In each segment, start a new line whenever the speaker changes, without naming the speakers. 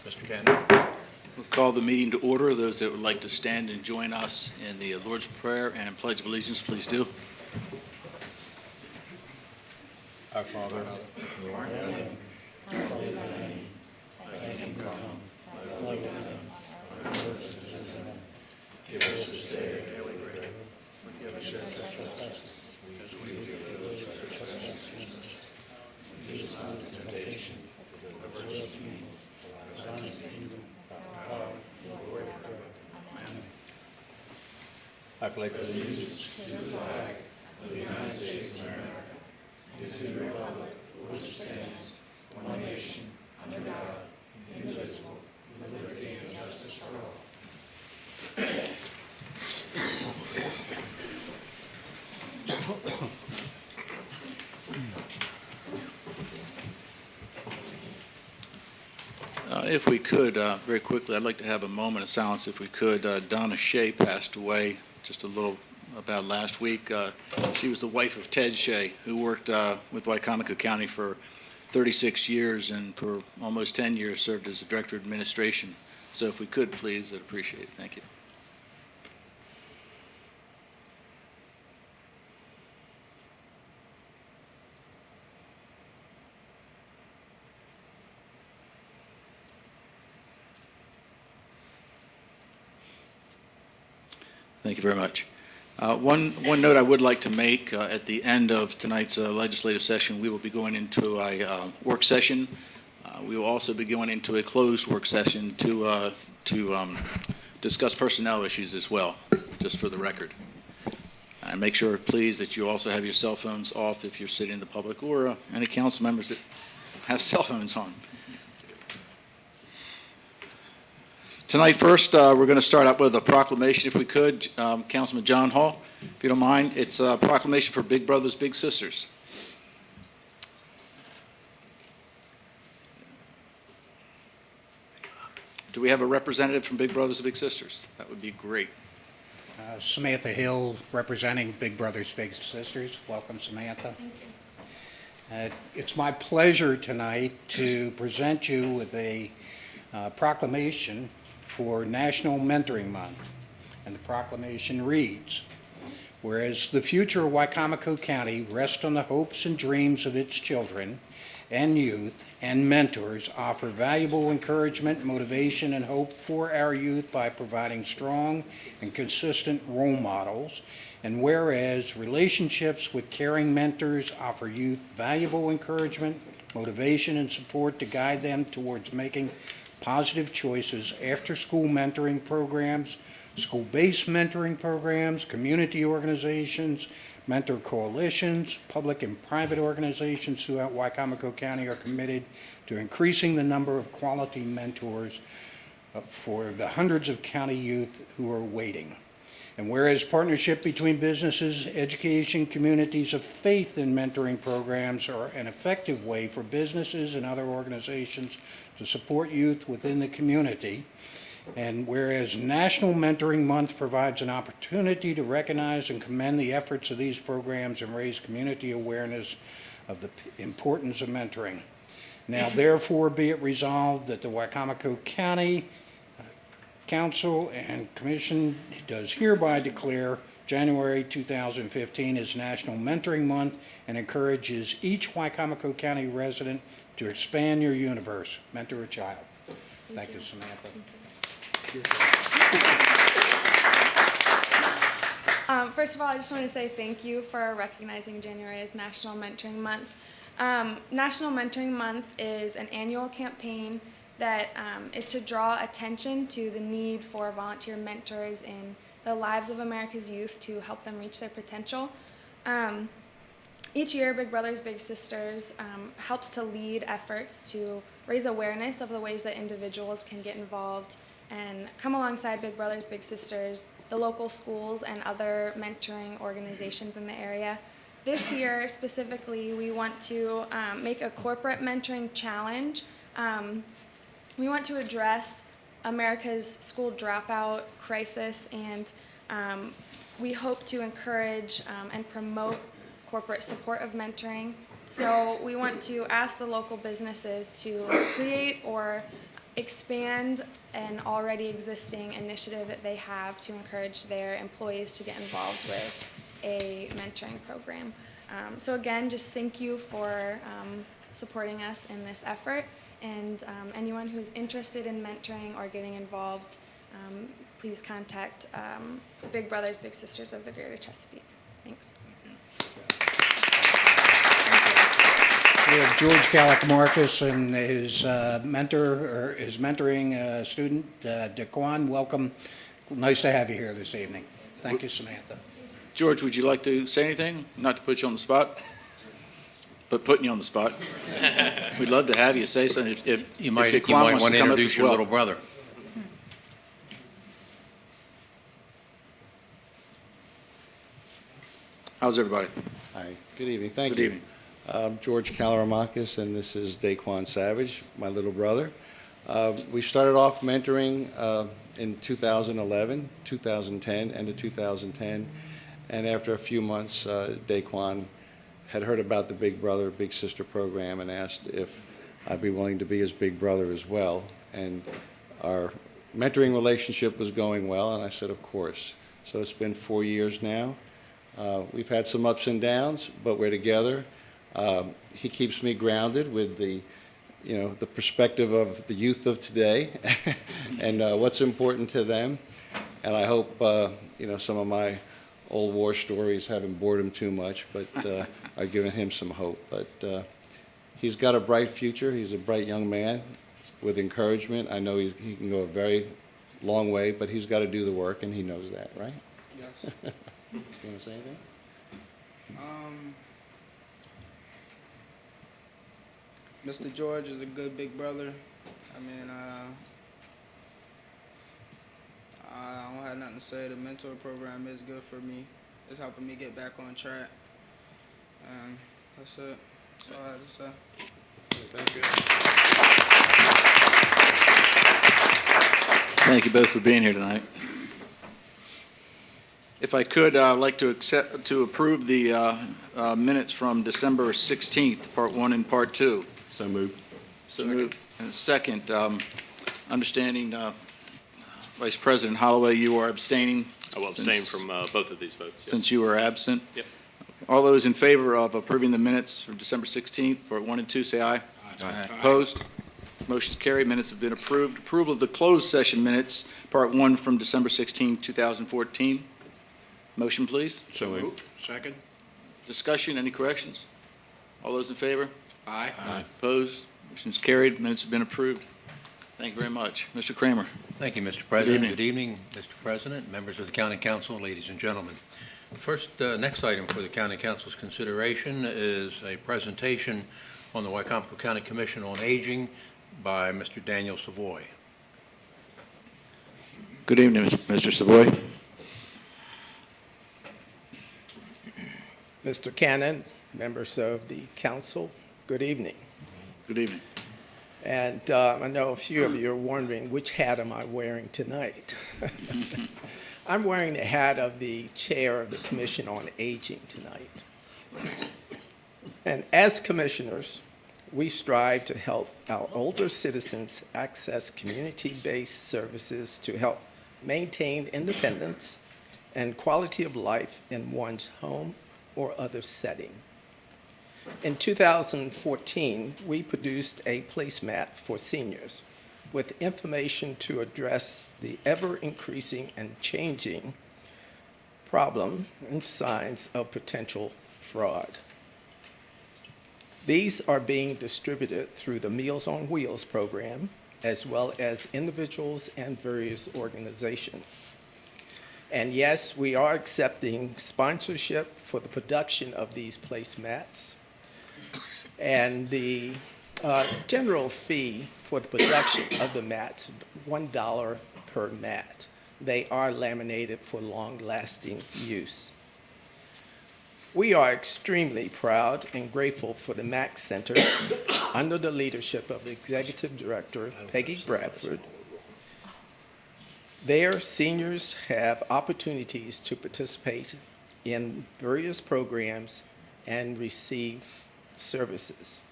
Mr. Cannon.
We'll call the meeting to order. Those that would like to stand and join us in the Lord's Prayer and Pledge of Allegiance, please do.
Our Father, who art in heaven, give us this day our daily bread. Forgive us our trespasses, as we forgive those who trespass against us. Lead us not into temptation, but deliver us from evil. For thine is the kingdom, the power, and the glory forever. Amen. I pledge allegiance to the flag of the United States of America, and to the republic for which it stands, one nation, under God, indivisible, with liberty and justice for all.
If we could, very quickly, I'd like to have a moment of silence if we could. Donna Shea passed away just a little about last week. She was the wife of Ted Shea, who worked with Wicomico County for 36 years and for almost 10 years served as the Director of Administration. So if we could, please, I'd appreciate it. Thank you. Thank you very much. One note I would like to make, at the end of tonight's legislative session, we will be going into a work session. We will also be going into a closed work session to discuss personnel issues as well, just for the record. And make sure, please, that you also have your cell phones off if you're sitting in the public, or any council members that have cell phones on. Tonight, first, we're going to start out with a proclamation, if we could. Councilman John Hall, if you don't mind. It's a proclamation for Big Brothers, Big Sisters. Do we have a representative from Big Brothers, Big Sisters? That would be great.
Samantha Hill, representing Big Brothers Big Sisters. Welcome, Samantha.
Thank you.
It's my pleasure tonight to present you with a proclamation for National Mentoring Month. And the proclamation reads, whereas the future of Wicomico County rests on the hopes and dreams of its children and youth, and mentors offer valuable encouragement, motivation, and hope for our youth by providing strong and consistent role models. And whereas relationships with caring mentors offer youth valuable encouragement, motivation, and support to guide them towards making positive choices, after-school mentoring programs, school-based mentoring programs, community organizations, mentor coalitions, public and private organizations throughout Wicomico County are committed to increasing the number of quality mentors for the hundreds of county youth who are waiting. And whereas partnership between businesses, education, communities of faith and mentoring programs are an effective way for businesses and other organizations to support youth within the community. And whereas National Mentoring Month provides an opportunity to recognize and commend the efforts of these programs and raise community awareness of the importance of mentoring. Now, therefore, be it resolved that the Wicomico County Council and Commission does hereby declare January 2015 as National Mentoring Month and encourages each Wicomico County resident to expand your universe. Mentor a child. Thank you, Samantha.
First of all, I just want to say thank you for recognizing January as National Mentoring Month. National Mentoring Month is an annual campaign that is to draw attention to the need for volunteer mentors in the lives of America's youth to help them reach their potential. Each year, Big Brothers Big Sisters helps to lead efforts to raise awareness of the ways that individuals can get involved and come alongside Big Brothers Big Sisters, the local schools, and other mentoring organizations in the area. This year, specifically, we want to make a corporate mentoring challenge. We want to address America's school dropout crisis, and we hope to encourage and promote corporate support of mentoring. So we want to ask the local businesses to create or expand an already existing initiative that they have to encourage their employees to get involved with a mentoring program. So again, just thank you for supporting us in this effort, and anyone who's interested in mentoring or getting involved, please contact Big Brothers Big Sisters of the Greater Chesapeake. Thanks.
We have George Kaliakmarkis and his mentoring student, Daquan. Welcome. Nice to have you here this evening. Thank you, Samantha.
George, would you like to say anything? Not to put you on the spot, but putting you on the spot. We'd love to have you say something. If
You might
Daquan wants
want to
come up
introduce
as
your
well.
little brother.
How's everybody?
Hi, good evening. Thank
Good
you.
evening.
I'm George Kaliakmarkis, and this is Daquan Savage, my little brother. We started off mentoring in 2011, 2010, end of 2010, and after a few months, Daquan had heard about the Big Brother, Big Sister program and asked if I'd be willing to be his big brother as well. And our mentoring relationship was going well, and I said, of course. So it's been 4 years now. We've had some ups and downs, but we're together. He keeps me grounded with the perspective of the youth of today and what's important to them. And I hope, some of my old war stories haven't bored him too much, but are giving him some hope. But he's got a bright future. He's a bright young man with encouragement. I know he can go a very long way, but he's got to do the work, and he knows that, right?
Yes.
You want to say anything?
Mr. George is a good big brother. I mean, I don't have nothing to say. The mentor program is good for me. It's helping me get back on track. And that's it. That's all I have to say.
Thank you.
Thank you both for being here tonight. If I could, I'd like to approve the minutes from December 16th, Part 1 and Part 2.
So moved.
So moved. And second, understanding Vice President Holloway, you are abstaining
I will abstain from both of these votes. Yes.
since you were absent.
Yep.
All those in favor of approving the minutes from December 16th, Part 1 and 2, say aye.
Aye.
Opposed? Motion carried. Minutes have been approved. Approval of the closed session minutes, Part 1 from December 16, 2014. Motion, please.
So moved.
Second?
Discussion, any corrections? All those in favor?
Aye.
Opposed? Motion's carried. Minutes have been approved. Thank you very much. Mr. Kramer.
Thank you, Mr. President.
evening.
Good evening, Mr. President, members of the County Council, ladies and gentlemen. First, next item for the County Council's consideration is a presentation on the Wycomico County Commission on Aging by Mr. Daniel Savoy.
Good evening, Mr. Savoy.
Mr. Cannon, members of the council, good evening.
Good evening.
And I know a few of you are wondering, which hat am I wearing tonight? I'm wearing the hat of the chair of the Commission on Aging tonight. And as commissioners, we strive to help our older citizens access community-based services to help maintain independence and quality of life in one's home or other setting. In 2014, we produced a placemat for seniors with information to address the ever-increasing and changing problem and signs of potential fraud. These are being distributed through the Meals on Wheels program, as well as individuals and various organizations. And yes, we are accepting sponsorship for the production of these placemats. And the general fee for the production of the mats, $1 per mat. They are laminated for long-lasting use. We are extremely proud and grateful for the MAC Center under the leadership of Executive Director Peggy Bradford. There, seniors have opportunities to participate in various programs and receive services.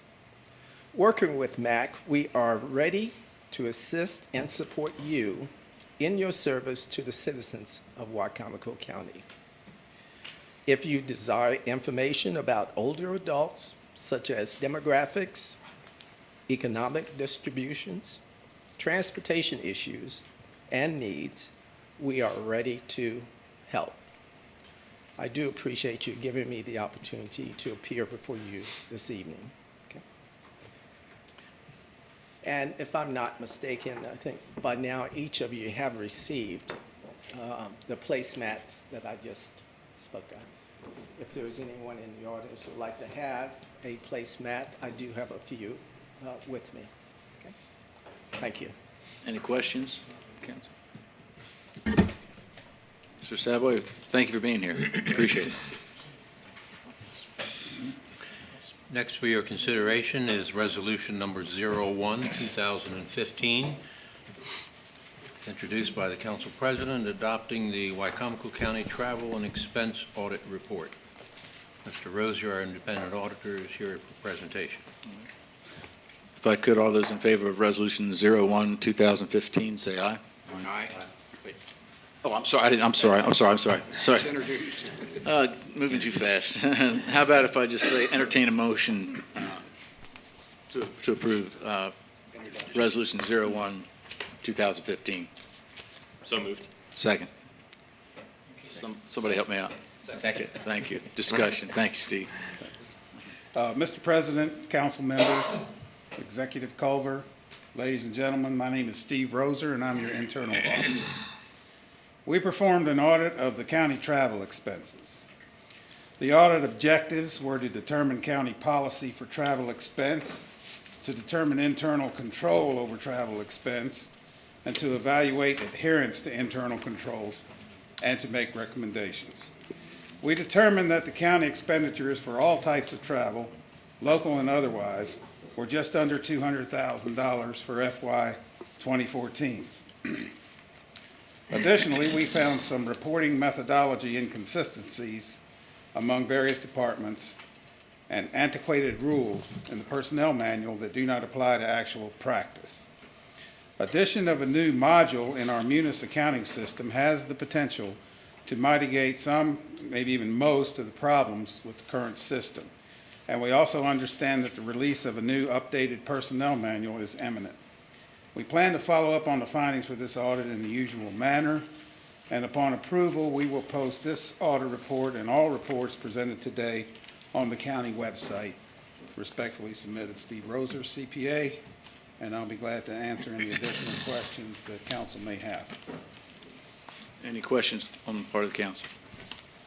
Working with MAC, we are ready to assist and support you in your service to the citizens of Wycomico County. If you desire information about older adults, such as demographics, economic distributions, transportation issues, and needs, we are ready to help. I do appreciate you giving me the opportunity to appear before you this evening. Okay? And if I'm not mistaken, I think by now each of you have received the placemats that I just spoke of. If there's anyone in the audience who would like to have a placemat, I do have a few with me. Okay? Thank you.
Any questions, council? Mr. Savoy, thank you for being here. Appreciate it.
Next for your consideration is Resolution Number 01, 2015. It's introduced by the Council President, adopting the Wycomico County Travel and Expense Audit Report. Mr. Rozier, our independent auditor, is here for presentation.
If I could, all those in favor of Resolution 01, 2015, say aye.
Aye.
Oh, I'm sorry. I'm sorry. Sorry.
Introduced.
Moving too fast. How about if I just say entertain a motion to approve Resolution 01, 2015?
So moved.
Second. Somebody help me out. Second. Thank you. Discussion. Thank you, Steve.
Mr. President, council members, Executive Culver, ladies and gentlemen, my name is Steve Roser, and I'm your internal auditor. We performed an audit of the county travel expenses. The audit objectives were to determine county policy for travel expense, to determine internal control over travel expense, and to evaluate adherence to internal controls, and to make recommendations. We determined that the county expenditures for all types of travel, local and otherwise, were just under $200,000 for FY 2014. Additionally, we found some reporting methodology inconsistencies among various departments and antiquated rules in the personnel manual that do not apply to actual practice. Addition of a new module in our Munis accounting system has the potential to mitigate some, maybe even most, of the problems with the current system. And we also understand that the release of a new updated personnel manual is imminent. We plan to follow up on the findings for this audit in the usual manner, and upon approval, we will post this audit report and all reports presented today on the county website. Respectfully submitted, Steve Roser, CPA, and I'll be glad to answer any additional questions that council may have.
Any questions on the part of the council?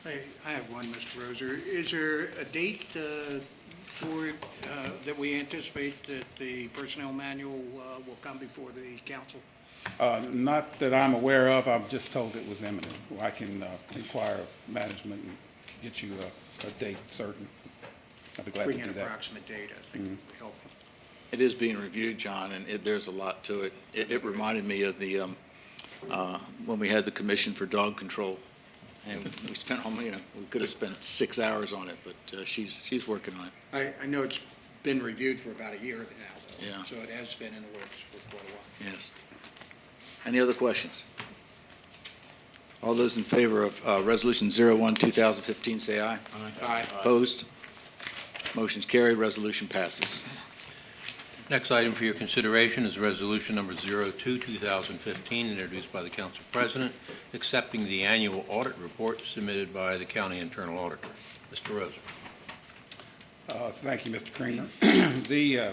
I have one, Mr. Roser. Is there a date for that we anticipate that the personnel manual will come before the council?
Not that I'm aware of. I'm just told it was imminent. I can inquire of management and get you a date certain. I'll be glad to
Bring
do
an
that.
approximate date, I think would be helpful.
It is being reviewed, John, and there's a lot to it. It reminded me of the when we had the Commission for Dog Control, and we spent we could have spent 6 hours on it, but she's working on it.
I know it's been reviewed for about a year now, though.
Yeah.
So it has been in the works for quite a while.
Yes. Any other questions? All those in favor of Resolution 01, 2015, say aye.
Aye.
Opposed? Motion's carried. Resolution passes.
Next item for your consideration is Resolution Number 02, 2015, introduced by the Council President, accepting the annual audit report submitted by the County Internal Auditor. Mr. Roser.
Thank you, Mr. Creamer. The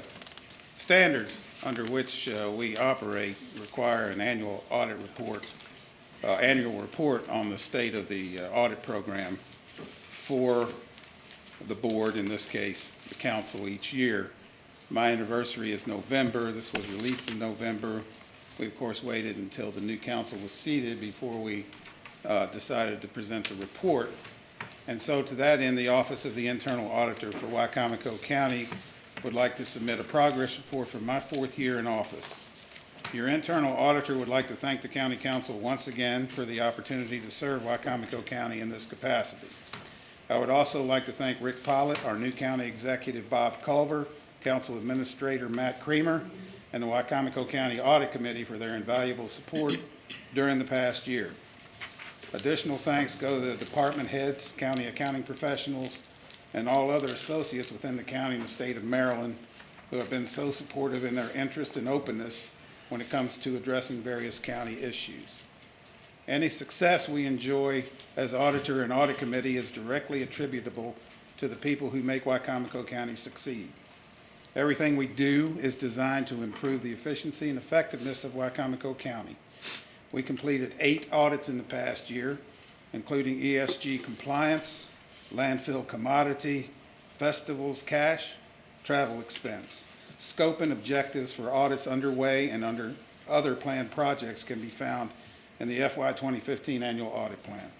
standards under which we operate require an annual audit report, annual report on the state of the audit program for the board, in this case, the council, each year. My anniversary is November. This was released in November. We, of course, waited until the new council was seated before we decided to present the report. And so to that end, the Office of the Internal Auditor for Wycomico County would like to submit a progress report for my 4th year in office. Your internal auditor would like to thank the County Council once again for the opportunity to serve Wycomico County in this capacity. I would also like to thank Rick Pollitt, our new county executive Bob Culver, Council Administrator Matt Creamer, and the Wycomico County Audit Committee for their invaluable support during the past year. Additional thanks go to the department heads, county accounting professionals, and all other associates within the county and the state of Maryland who have been so supportive in their interest and openness when it comes to addressing various county issues. Any success we enjoy as auditor and audit committee is directly attributable to the people who make Wycomico County succeed. Everything we do is designed to improve the efficiency and effectiveness of Wycomico County. We completed 8 audits in the past year, including ESG compliance, landfill commodity, festivals cash, travel expense. Scope and objectives for audits underway and under other planned projects can be found in the FY 2015 annual audit plan.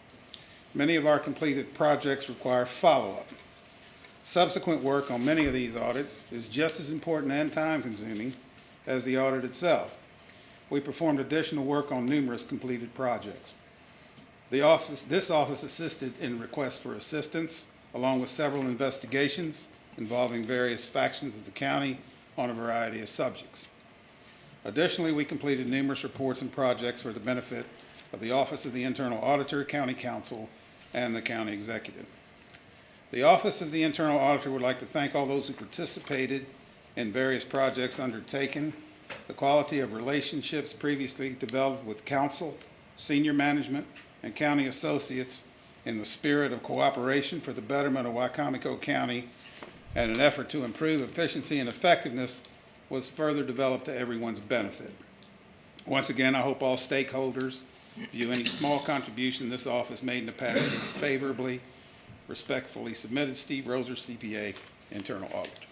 Many of our completed projects require follow-up. Subsequent work on many of these audits is just as important and time-consuming as the audit itself. We performed additional work on numerous completed projects. This office assisted in requests for assistance, along with several investigations involving various factions of the county on a variety of subjects. Additionally, we completed numerous reports and projects for the benefit of the Office of the Internal Auditor, County Council, and the County Executive. The Office of the Internal Auditor would like to thank all those who participated in various projects undertaken, the quality of relationships previously developed with council, senior management, and county associates in the spirit of cooperation for the betterment of Wycomico County and an effort to improve efficiency and effectiveness was further developed to everyone's benefit. Once again, I hope all stakeholders view any small contribution this office made in the past favorably. Respectfully submitted, Steve Roser, CPA, Internal Auditor.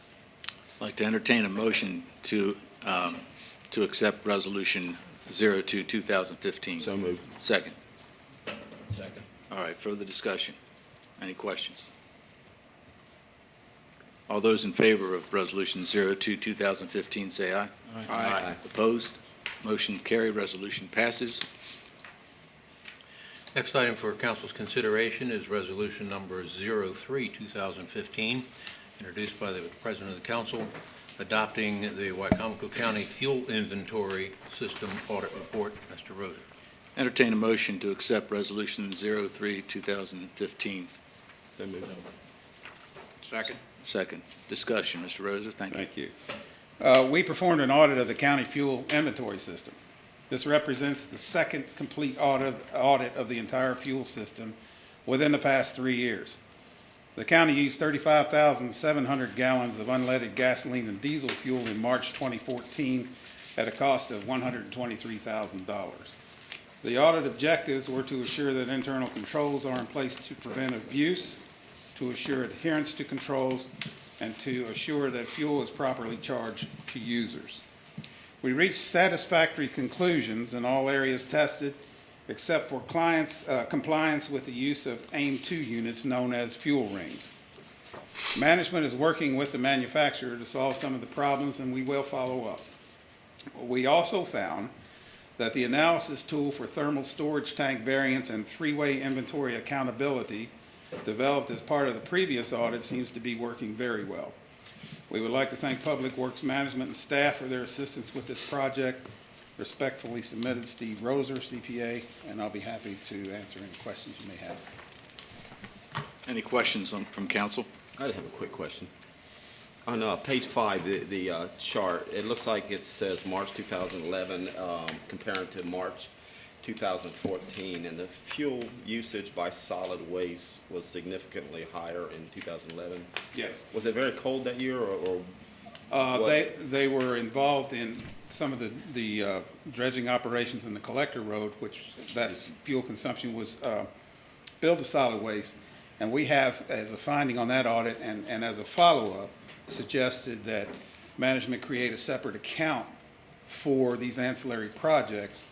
I'd like to entertain a motion to accept Resolution 02-2015.
So moved.
Second.
Second.
All right, further discussion? Any questions? All those in favor of Resolution 02-2015 say aye.
Aye.
Opposed? Motion carried, resolution passes.
Next item for council's consideration is resolution number 03-2015, introduced by the President of the Council, adopting the Wycomico County Fuel Inventory System Audit Report. Mr. Roser.
Entertain a motion to accept Resolution 03-2015.
So moved.
Second. Second. Discussion, Mr. Roser, thank you.
Thank you. We performed an audit of the county fuel inventory system. This represents the second complete audit of the entire fuel system within the past 3 years. The county used 35,700 gallons of unleaded gasoline and diesel fuel in March 2014 at a cost of $123,000. The audit objectives were to assure that internal controls are in place to prevent abuse, to assure adherence to controls, and to assure that fuel is properly charged to users. We reached satisfactory conclusions in all areas tested, except for compliance with the use of AIM-2 units known as fuel rings. Management is working with the manufacturer to solve some of the problems, and we will follow up. We also found that the analysis tool for thermal storage tank variance and three-way inventory accountability developed as part of the previous audit seems to be working very well. We would like to thank Public Works Management and staff for their assistance with this project. Respectfully submitted, Steve Roser, CPA, and I'll be happy to answer any questions you may have.
Any questions from council?
I have a quick question. On page 5, the chart, it looks like it says March 2011 comparing to March 2014, and the fuel usage by solid waste was significantly higher in 2011.
Yes.
Was it very cold that year, or
They were involved in some of the dredging operations in the collector road, which that fuel consumption was billed to solid waste. And we have, as a finding on that audit and as a follow-up, suggested that management create a separate account for these ancillary projects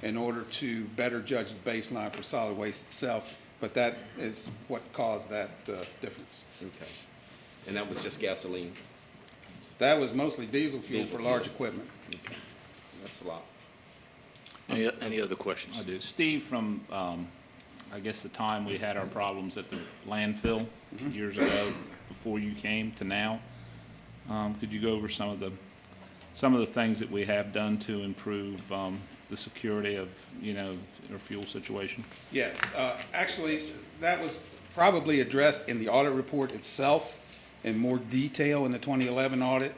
in order to better judge the baseline for solid waste itself. But that is what caused that difference.
okay, and that was just gasoline?
That was mostly diesel fuel
Diesel
for large
fuel.
equipment.
Okay. That's a lot.
Any other questions?
I do. Steve, from, I guess the time we had our problems at the landfill years ago, before you came to now, could you go over some of the some of the things that we have done to improve the security of, our fuel situation?
Yes, actually, that was probably addressed in the audit report itself in more detail in the 2011 audit.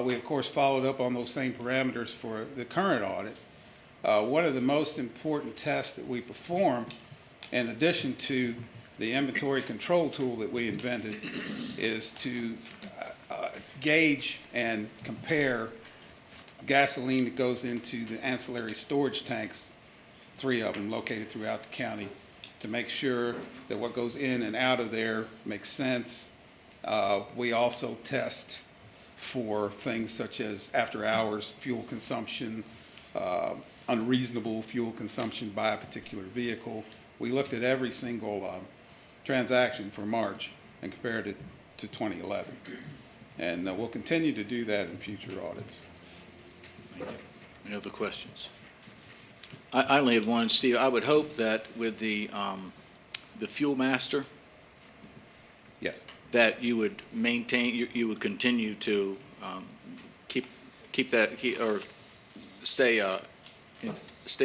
We, of course, followed up on those same parameters for the current audit. One of the most important tests that we perform, in addition to the inventory control tool that we invented, is to gauge and compare gasoline that goes into the ancillary storage tanks, 3 of them located throughout the county, to make sure that what goes in and out of there makes sense. We also test for things such as after-hours fuel consumption, unreasonable fuel consumption by a particular vehicle. We looked at every single transaction for March and compared it to 2011. And we'll continue to do that in future audits.
Any other questions? I only had one, Steve. I would hope that with the fuel master,
Yes.
that you would maintain, you would continue to keep that, or stay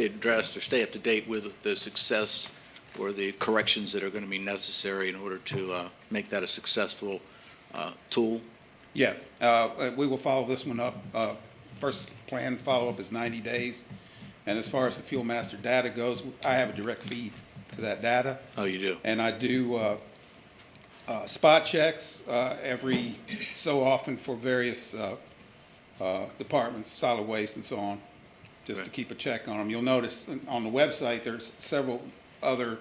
addressed or stay up to date with the success or the corrections that are going to be necessary in order to make that a successful tool.
Yes. We will follow this one up. First planned follow-up is 90 days. And as far as the fuel master data goes, I have a direct feed to that data.
Oh, you do?
And I do spot checks every so often for various departments, solid waste and so on, just to
Right.
keep a check on them. You'll notice on the website, there's several other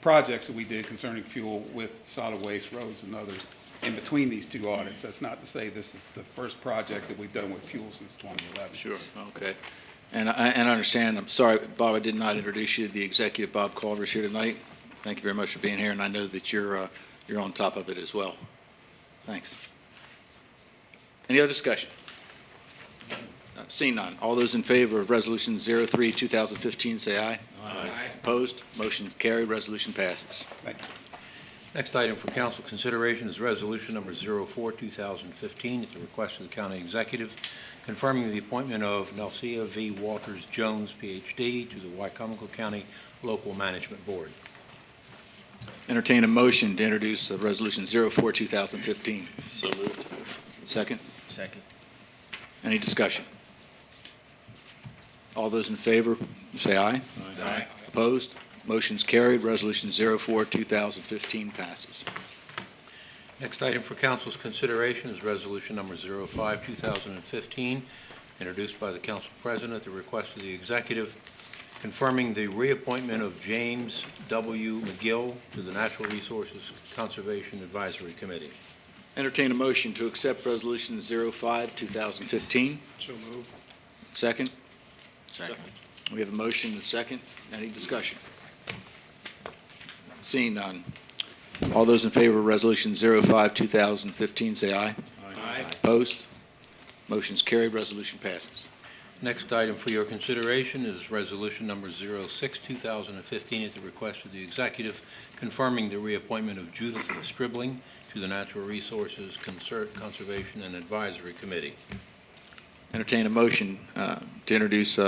projects that we did concerning fuel with solid waste, roads, and others in between these 2 audits. That's not to say this is the first project that we've done with fuel since 2011.
Sure, okay. And I understand, I'm sorry, Bob, I did not introduce you. The executive, Bob Culver, is here tonight. Thank you very much for being here, and I know that you're on top of it as well. Thanks. Any other discussion? Seeing none. All those in favor of Resolution 03, 2015, say aye. Aye. Opposed? Motion carried. Resolution passes.
Thank you.
Next item for council consideration is Resolution Number 04, 2015, at the request of the county executive, confirming the appointment of Nelsia V. Walters Jones, Ph.D., to the Wycomico County Local Management Board.
Entertain a motion to introduce Resolution 04, 2015.
So moved.
Second?
Second.
Any discussion? All those in favor, say aye.
Aye.
Opposed? Motion's carried. Resolution 04, 2015 passes.
Next item for council's consideration is Resolution Number 05, 2015, introduced by the council president at the request of the executive, confirming the reappointment of James W. McGill to the Natural Resources Conservation Advisory Committee.
Entertain a motion to accept Resolution 05, 2015.
So moved.
Second? Second. We have a motion and a second. Any discussion? Seeing none. All those in favor of Resolution 05, 2015, say aye.
Aye.
Opposed? Motion's carried. Resolution passes.
Next item for your consideration is Resolution Number 06, 2015, at the request of the executive, confirming the reappointment of Judith Stribling to the Natural Resources Conservation and Advisory Committee.
Entertain a motion to introduce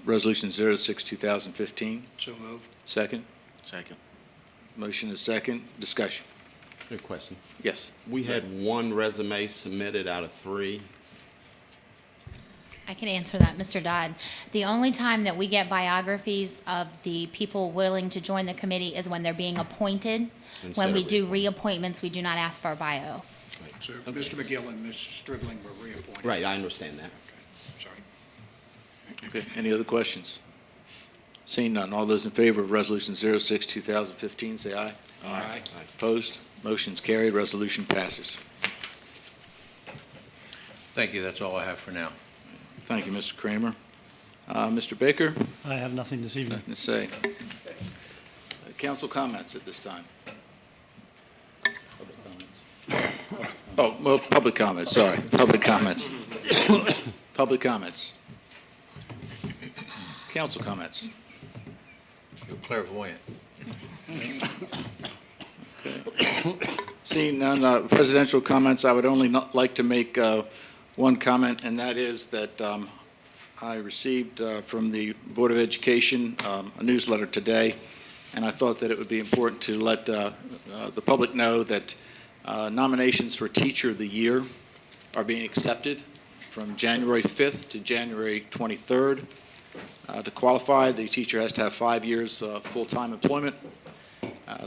Resolution 06, 2015.
So moved.
Second?
Second.
Motion is second. Discussion.
Good question.
Yes.
We had 1 resume submitted out of 3.
I can answer that, Mr. Dodd. The only time that we get biographies of the people willing to join the committee is when they're being appointed.
Instead
When we
of
do reappointments, we do not ask for a bio.
So Mr. McGill and Ms. Stribling were reappointed.
Right, I understand that.
Sorry.
Okay. Any other questions? Seeing none. All those in favor of Resolution 06, 2015, say aye.
Aye.
Opposed? Motion's carried. Resolution passes.
Thank you. That's all I have for now.
Thank you, Mr. Kramer. Mr. Baker,
I have nothing this evening.
nothing to say. Council comments at this time. Oh, well, public comments, sorry. Public comments. Public comments. Council comments.
You're clairvoyant.
Seeing none, presidential comments, I would only like to make one comment, and that is that I received from the Board of Education a newsletter today, and I thought that it would be important to let the public know that nominations for Teacher of the Year are being accepted from January 5th to January 23rd. To qualify, the teacher has to have 5 years full-time employment.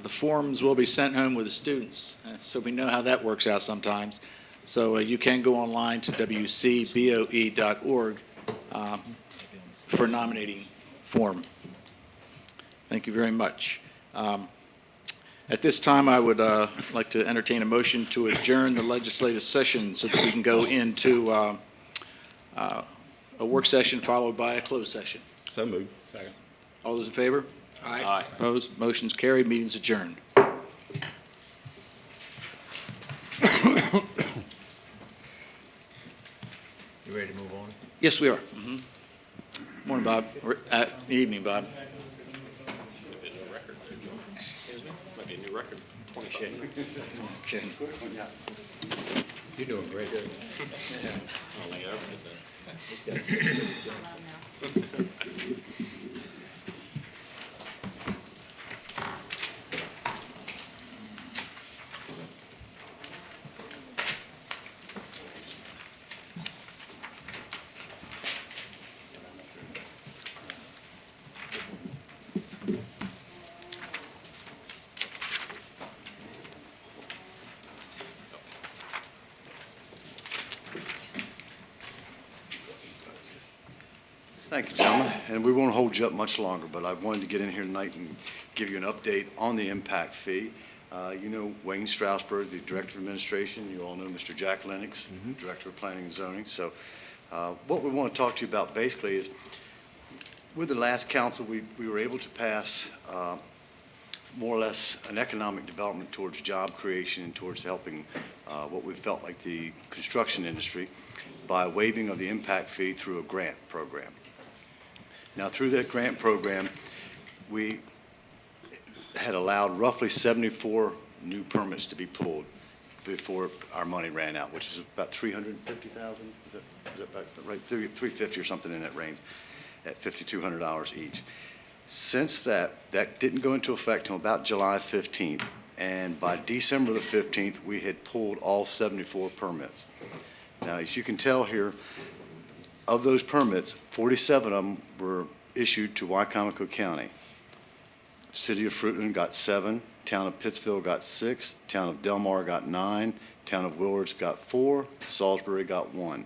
The forms will be sent home with the students, so we know how that works out sometimes. So you can go online to wcboe.org for nominating form. Thank you very much. At this time, I would like to entertain a motion to adjourn the legislative session so that we can go into a work session followed by a closed session.
So moved.
Second.
All those in favor?
Aye.
Opposed? Motion's carried. Meeting's adjourned.
You ready to move on?
Yes, we are. Morning, Bob. Evening, Bob.
Might be a new record, 20
Okay.
You're doing great.
I don't think I ever did that.
Thank you, gentlemen, and we won't hold you up much longer, but I wanted to get in here tonight and give you an update on the impact fee. You know Wayne Strasburg, the Director of Administration. You all know Mr. Jack Lennox, Director of Planning and Zoning. So what we want to talk to you about basically is with the last council, we were able to pass more or less an economic development towards job creation and towards helping what we felt like the construction industry by waiving of the impact fee through a grant program. Now, through that grant program, we had allowed roughly 74 new permits to be pulled before our money ran out, which is about 350,000. Is that about right? 350 or something in that range, at $5,200 each. Since that didn't go into effect until about July 15th, and by December the 15th, we had pulled all 74 permits. Now, as you can tell here, of those permits, 47 of them were issued to Wycomico County. City of Fruitland got 7, Town of Pittsville got 6, Town of Delmar got 9, Town of Willards got 4, Salisbury got 1.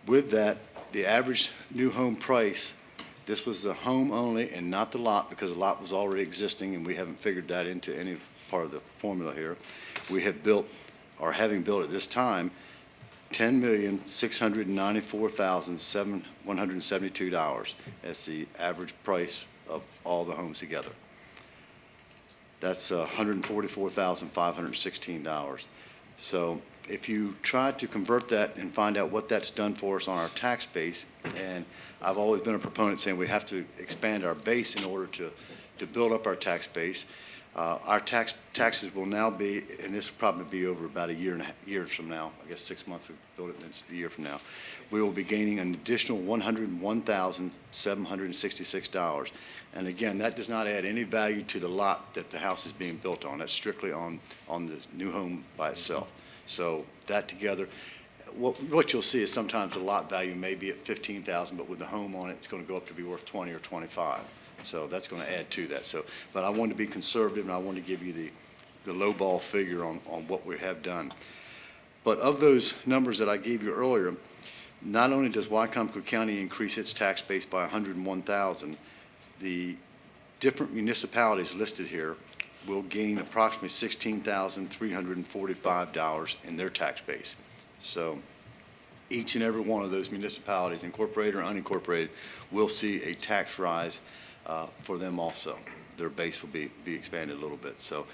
With that, the average new home price, this was the home only and not the lot, because the lot was already existing and we haven't figured that into any part of the formula here. We have built, or having built at this time, $10,694,172. That's the average price of all the homes together. That's $144,516. So if you try to convert that and find out what that's done for us on our tax base, and I've always been a proponent saying we have to expand our base in order to build up our tax base. Our taxes will now be, and this will probably be over about a year from now, I guess 6 months, we've built it, and it's a year from now. We will be gaining an additional $101,766. And again, that does not add any value to the lot that the house is being built on. That's strictly on the new home by itself. So that together, what you'll see is sometimes the lot value may be at $15,000, but with the home on it, it's going to go up to be worth 20 or 25. So that's going to add to that. So, but I wanted to be conservative, and I wanted to give you the low ball figure on what we have done. But of those numbers that I gave you earlier, not only does Wycomico County increase its tax base by $101,000, the different municipalities listed here will gain approximately $16,345 in their tax base. So each and every one of those municipalities, incorporated or unincorporated, will see a tax rise for them also. Their base will be expanded a little bit. So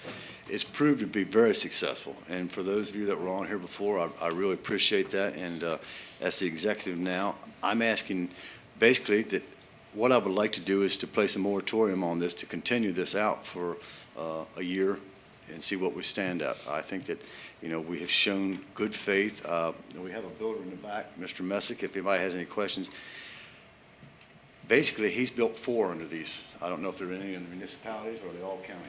it's proved to be very successful. And for those of you that were on here before, I really appreciate that. And as the executive now, I'm asking basically that what I would like to do is to place a moratorium on this, to continue this out for a year and see what we stand at. I think that, we have shown good faith. We have a builder in the back, Mr. Messick, if anybody has any questions. Basically, he's built 4 under these. I don't know if there are any in the municipalities or are they all county?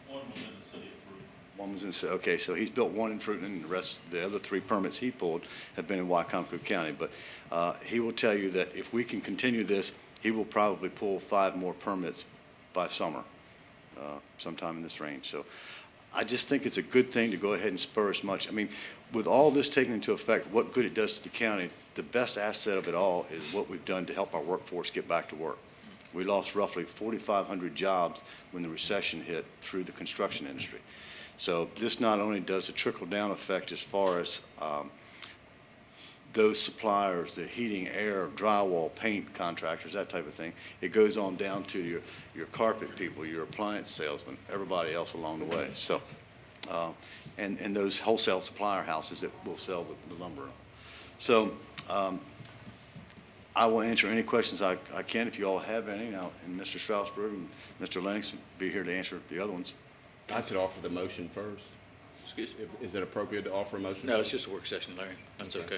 One was in the city of Fruitland.
One was in, okay, so he's built 1 in Fruitland, and the other 3 permits he pulled have been in Wycomico County. But he will tell you that if we can continue this, he will probably pull 5 more permits by summer, sometime in this range. So I just think it's a good thing to go ahead and spur as much. I mean, with all this taken into effect, what good it does to the county, the best asset of it all is what we've done to help our workforce get back to work. We lost roughly 4,500 jobs when the recession hit through the construction industry. So this not only does a trickle-down effect as far as those suppliers, the heating, air, drywall, paint contractors, that type of thing, it goes on down to your carpet people, your appliance salesmen, everybody else along the way. So, and those wholesale supplier houses that will sell the lumber. So I will answer any questions I can if you all have any. Now, and Mr. Strasburg and Mr. Lennox will be here to answer the other ones.
I should offer the motion first.
Excuse me?
Is it appropriate to offer a motion?
No, it's just a work session, Larry. That's okay.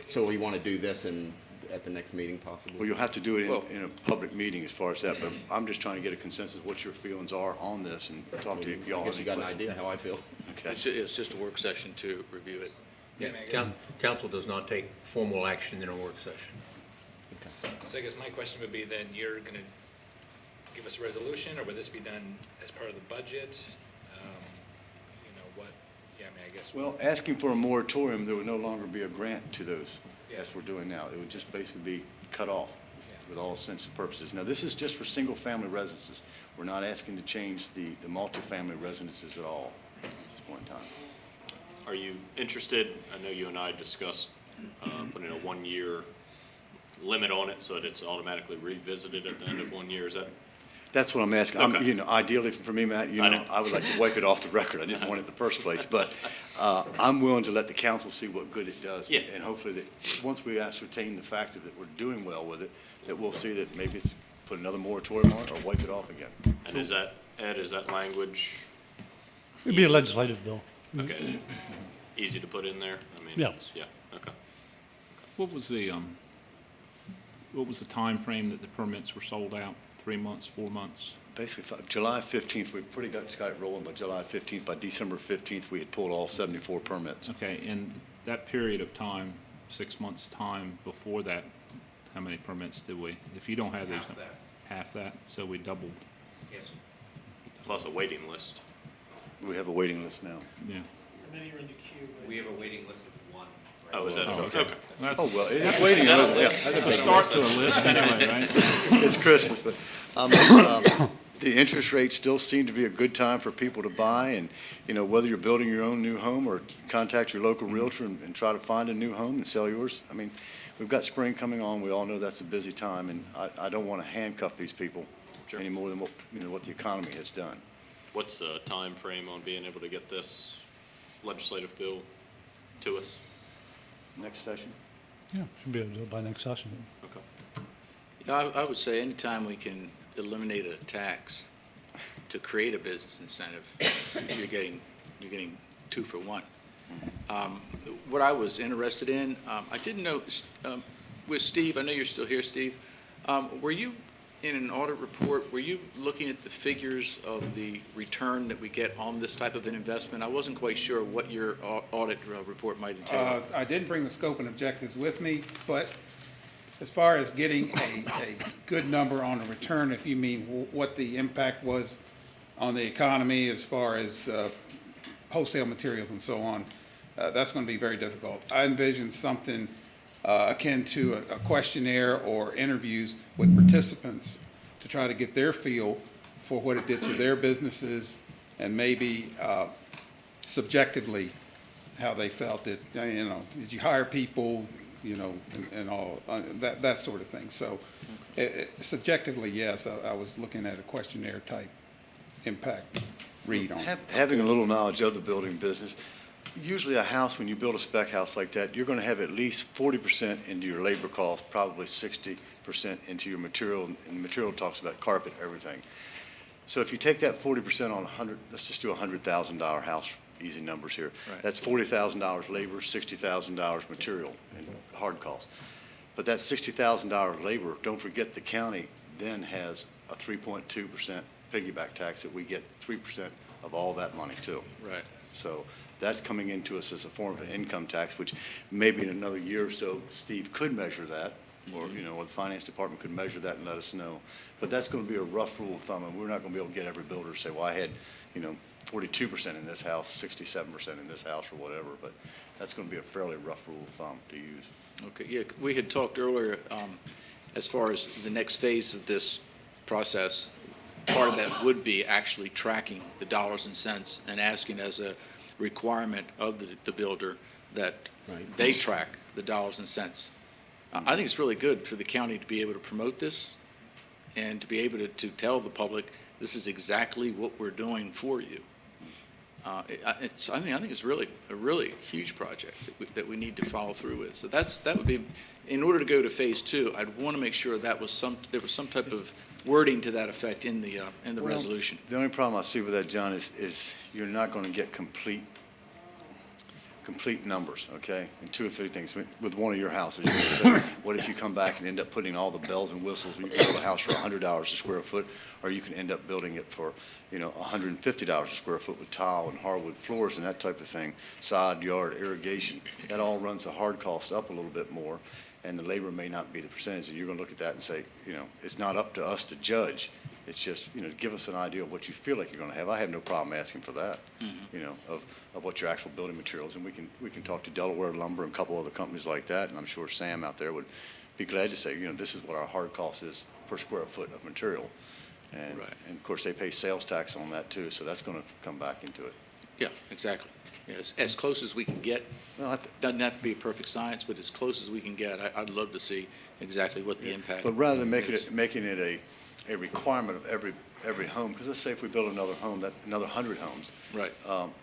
So we want to do this at the next meeting possibly?
Well, you'll have to do it
Well-
in a public meeting as far as that, but I'm just trying to get a consensus what your feelings are on this and talk to you if y'all
I
have
guess
any
you got an
questions.
idea how I feel.
Okay.
It's just a work session to review it.
Yeah, council does not take formal action in a work session.
So I guess my question would be then, you're going to give us a resolution, or would this be done as part of the budget? I guess.
Well, asking for a moratorium, there would no longer be a grant to those, as we're doing now. It would just basically be cut off with all sense and purposes. Now, this is just for single-family residences. We're not asking to change the multifamily residences at all at this point in time.
Are you interested, I know you and I discussed putting a 1-year limit on it so that it's automatically revisited at the end of 1 year. Is that?
That's what I'm asking.
Okay.
Ideally for me, Matt,
I know.
I would like to wipe it off the record. I didn't want it in the first place, but I'm willing to let the council see what good it does.
Yeah.
And hopefully that once we ascertain the fact that we're doing well with it, that we'll see that maybe it's put another moratorium on it or wipe it off again.
And is that, Ed, is that language?
It'd be a
easy?
legislative bill.
Okay. Easy to put in there? I mean,
Yeah.
Yeah, okay.
What was the time frame that the permits were sold out? 3 months, 4 months?
Basically, July 15th, we pretty got it rolling by July 15th. By December 15th, we had pulled all 74 permits.
Okay, and that period of time, 6 months' time before that, how many permits did we? If you don't have these. Half that, so we doubled.
Yes.
Plus a waiting list.
We have a waiting list now.
Yeah.
We have a waiting list of 1.
Oh, is that,
Oh,
okay.
That's,
Oh, well, it's waiting.
that's a start to the list anyway, right?
It's Christmas, but the interest rates still seem to be a good time for people to buy. And, whether you're building your own new home or contact your local realtor and try to find a new home and sell yours. I mean, we've got spring coming on. We all know that's a busy time. And I don't want to handcuff these people
Sure.
any more than what the economy has done.
What's the time frame on being able to get this legislative bill to us?
Next session?
Yeah, should be able to do it by next session.
Okay.
Yeah, I would say anytime we can eliminate a tax to create a business incentive, you're getting 2 for 1. What I was interested in, I didn't know, with Steve, I know you're still here, Steve, were you, in an audit report, were you looking at the figures of the return that we get on this type of an investment? I wasn't quite sure what your audit report might entail.
I didn't bring the scope and objectives with me, but as far as getting a good number on a return, if you mean what the impact was on the economy as far as wholesale materials and so on, that's going to be very difficult. I envision something akin to a questionnaire or interviews with participants to try to get their feel for what it did for their businesses and maybe subjectively how they felt it. Did you hire people, and all that sort of thing. So subjectively, yes, I was looking at a questionnaire type impact read on it.
Having a little knowledge of the building business, usually a house, when you build a spec house like that, you're going to have at least 40% into your labor cost, probably 60% into your material, and the material talks about carpet, everything. So if you take that 40% on 100, let's just do a $100,000 house, easy numbers here.
Right.
That's $40,000 labor, $60,000 material and hard costs. But that $60,000 labor, don't forget the county then has a 3.2% piggyback tax that we get 3% of all that money too.
Right.
So that's coming into us as a form of an income tax, which maybe in another year or so, Steve could measure that, or, or the finance department could measure that and let us know. But that's going to be a rough rule of thumb, and we're not going to be able to get every builder to say, well, I had, 42% in this house, 67% in this house, or whatever, but that's going to be a fairly rough rule of thumb to use.
Okay, yeah, we had talked earlier, as far as the next phase of this process, part of that would be actually tracking the dollars and cents and asking as a requirement of the builder that they track the dollars and cents. I think it's really good for the county to be able to promote this and to be able to tell the public, this is exactly what we're doing for you. I think it's really a really huge project that we need to follow through with. So that would be, in order to go to phase 2, I'd want to make sure there was some type of wording to that effect in the resolution.
The only problem I see with that, John, is you're not going to get complete numbers, okay? And 2 or 3 things. With one of your houses, you're going to say, what if you come back and end up putting all the bells and whistles? You can build a house for $100 a square foot, or you can end up building it for, $150 a square foot with tile and hardwood floors and that type of thing, side yard, irrigation. That all runs the hard cost up a little bit more, and the labor may not be the percentage. And you're going to look at that and say, it's not up to us to judge. It's just, give us an idea of what you feel like you're going to have. I have no problem asking for that, of what your actual building materials. And we can talk to Delaware Lumber and a couple other companies like that, and I'm sure Sam out there would be glad to say, this is what our hard cost is per square foot of material. And, and of course, they pay sales tax on that too, so that's going to come back into it.
Yeah, exactly. Yeah, as close as we can get. Doesn't have to be a perfect science, but as close as we can get, I'd love to see exactly what the impact is.
But rather than making it a requirement of every home, because let's say if we build another home, that's another 100 homes.
Right.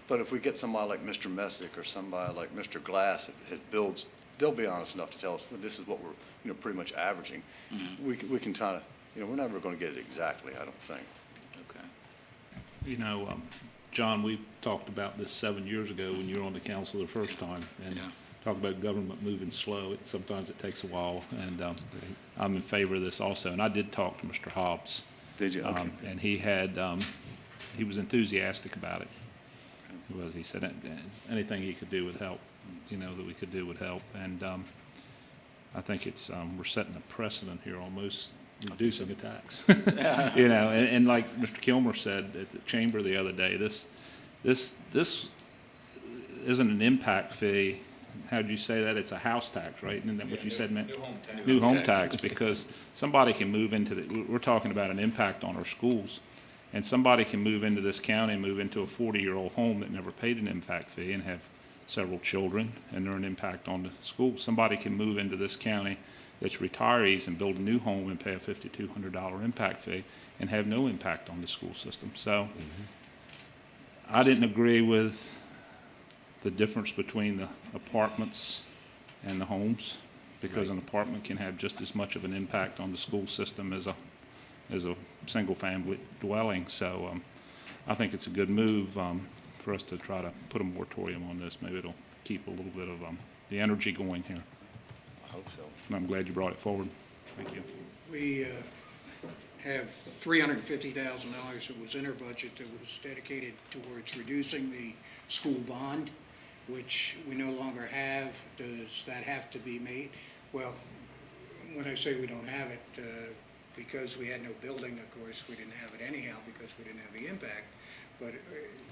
But if we get somebody like Mr. Messick or somebody like Mr. Glass that builds, they'll be honest enough to tell us, well, this is what we're, pretty much averaging.
Mm-hmm.
We can try to, we're never going to get it exactly, I don't think.
Okay.
John, we talked about this 7 years ago when you were on the council the first time, and talked about government moving slow. Sometimes it takes a while, and I'm in favor of this also. And I did talk to Mr. Hobbs.
Did you? Okay.
And he was enthusiastic about it. He said anything he could do would help, that we could do would help. And I think we're setting a precedent here almost, reducing a tax. And like Mr. Kilmer said at the chamber the other day, this isn't an impact fee. How did you say that? It's a house tax, right? Isn't that what you said, man? New home tax, because somebody can move we're talking about an impact on our schools, and somebody can move into this county, move into a 40-year-old home that never paid an impact fee and have several children, and they're an impact on the school. Somebody can move into this county that's retirees and build a new home and pay a $5,200 impact fee and have no impact on the school system. So I didn't agree with the difference between the apartments and the homes, because an apartment can have just as much of an impact on the school system as a single-family dwelling. So I think it's a good move for us to try to put a moratorium on this. Maybe it'll keep a little bit of the energy going here.
I hope so.
And I'm glad you brought it forward. Thank you.
We have $350,000 that was in our budget that was dedicated towards reducing the school bond, which we no longer have. Does that have to be made? Well, when I say we don't have it, because we had no building, of course, we didn't have it anyhow because we didn't have the impact. But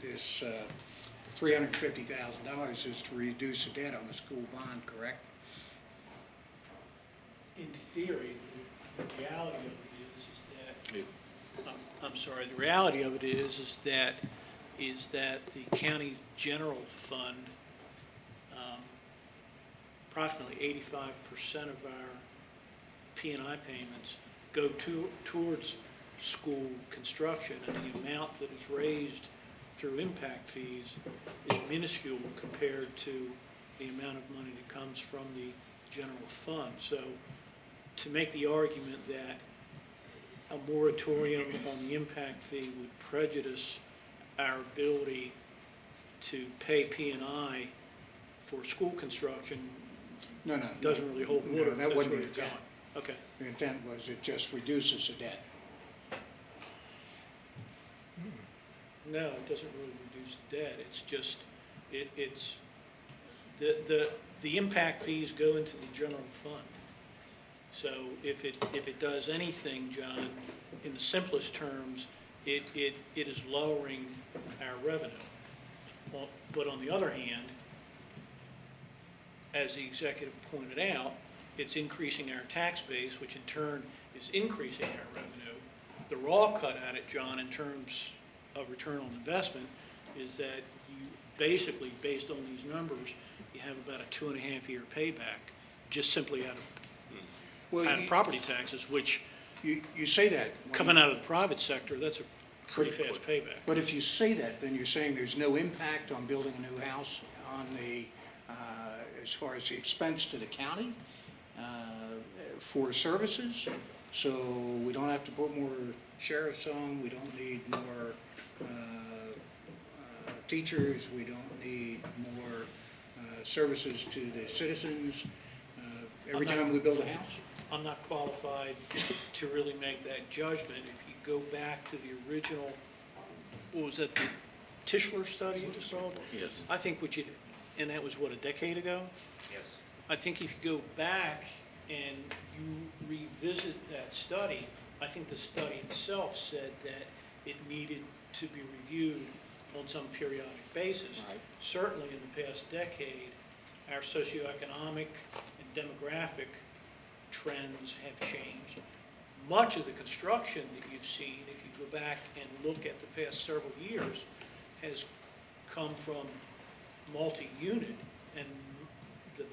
this $350,000 is to reduce the debt on the school bond, correct?
In theory, the reality of it is that, I'm sorry, the reality of it is that the county general fund, approximately 85% of our P&I payments go towards school construction, and the amount that is raised through impact fees is minuscule compared to the amount of money that comes from the general fund. So to make the argument that a moratorium on the impact fee would prejudice our ability to pay P&I for school construction
No, no.
doesn't really hold water. if
That
that's
wasn't
where
the
you're going.
intent.
Okay.
The intent was it just reduces the debt.
No, it doesn't really reduce the debt. It's just, it's, the impact fees go into the general fund. So if it does anything, John, in the simplest terms, it is lowering our revenue. Well, but on the other hand, as the executive pointed out, it's increasing our tax base, which in turn is increasing our revenue. The raw cut at it, John, in terms of return on investment, is that you basically, based on these numbers, you have about a 2.5-year payback, just simply out of property taxes, which,
You say that.
coming out of the private sector, that's a pretty fast payback.
But if you say that, then you're saying there's no impact on building a new house on the, as far as the expense to the county for services? So we don't have to put more sheriffs on, we don't need more teachers, we don't need more services to the citizens every time we build a house?
I'm not qualified to really make that judgment. If you go back to the original, what was that, the Tischler study it was called?
Yes.
I think and that was what, a decade ago?
Yes.
I think if you go back and you revisit that study, I think the study itself said that it needed to be reviewed on some periodic basis.
Right.
Certainly in the past decade, our socioeconomic and demographic trends have changed. Much of the construction that you've seen, if you go back and look at the past several years, has come from multi-unit, and the